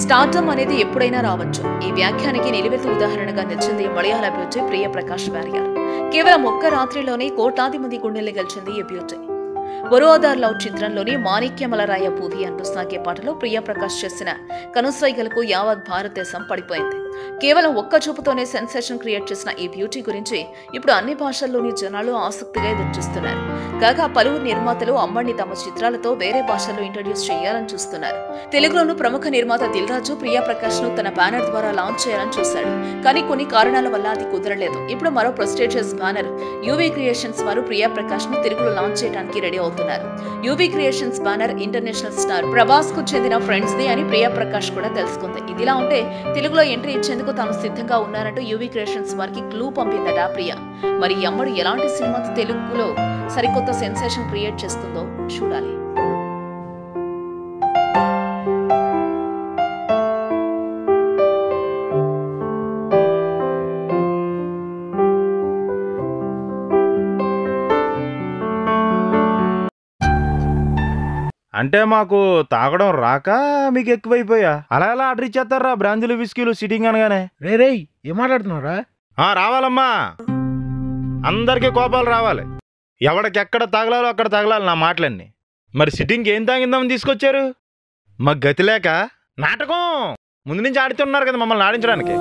Stardom అనేది ఎప్పుడైనా రావచ్చు. ఈ వ్యాఖ్యానికి నిలువెత్తు ఉదాహరణగా నిలిచింది మలయాళ బ్యూటీ ప్రియ ప్రకాష్ వారియర్. కేవలం ఒక్క రాత్రిలోనే కోట్లాది మంది గుండెల్ని గెలిచింది ఈ బ్యూటీ. బరోదార్ లవ్ చిత్రంలోని మాణిక్యమలరాయ పూది అంటూ సాగే పాటలో ప్రియా ప్రకాష్ చేసిన కనుసైగలకు యావత్ భారతదేశం పడిపోయింది. కేవలం ఒక్క చూపుతోనే సెన్సేషన్ క్రియేట్ చేసిన ఈ బ్యూటీ గురించి ఇప్పుడు అన్ని భాషల్లోని జనాలు ఆసక్తిగా ఎదురుచూస్తున్నారు. కాగా పలువురు నిర్మాతలు అమ్మడిని తమ చిత్రాలతో వేరే భాషల్లో ఇంట్రడ్యూస్ చేయాలని చూస్తున్నారు. తెలుగులోనూ ప్రముఖ నిర్మాత దిల్ రాజు ప్రియా ప్రకాష్ ను తన బ్యానర్ ద్వారా లాంచ్ చేయాలని చూశాడు. కానీ కొన్ని కారణాల వల్ల అది కుదరలేదు. ఇప్పుడు మరో ప్రెస్టీజియస్ బ్యానర్ యూవీ క్రియేషన్స్ వారు ప్రియా ప్రకాష్ ను తెలుగులో లాంచ్ చేయడానికి రెడీ అవుతున్నారు. UV creations banner international star Prabhas కు చెందిన ఫ్రెండ్స్ ది అని ప్రియా ప్రకాష్ కూడా తెలుసుకుంది. ఇదిలా ఉంటే తెలుగులో ఎంట్రీ ఇచ్చేందుకు తాను సిద్ధంగా ఉన్నారంటూ యూవీ క్రియేషన్స్ వారికి క్లూ పంపిందట ప్రియా. మరి అమ్మడు ఎలాంటి సినిమాతో తెలుగులో సరికొత్త సెన్సేషన్ క్రియేట్ చేస్తుందో చూడాలి. అంటే మాకు తాగడం రాక మీకు ఎక్కువైపోయా? అలా ఎలా ఆర్డర్ ఇచ్చేస్తారా బ్రాంజీలు విస్కీలు సిట్టింగ్ అనగానే? రే ఏం మాట్లాడుతున్నారా? రావాలమ్మా, అందరికీ కోపాలు రావాలి. ఎవడికెక్కడ తగలాలో అక్కడ తగలాలి నా మాటలన్నీ. మరి సిట్టింగ్ ఏం తాగిందామని తీసుకొచ్చారు? మాకు గతి లేక నాటకం ముందు నుంచి ఆడుతున్నారు కదా మమ్మల్ని ఆడించడానికి.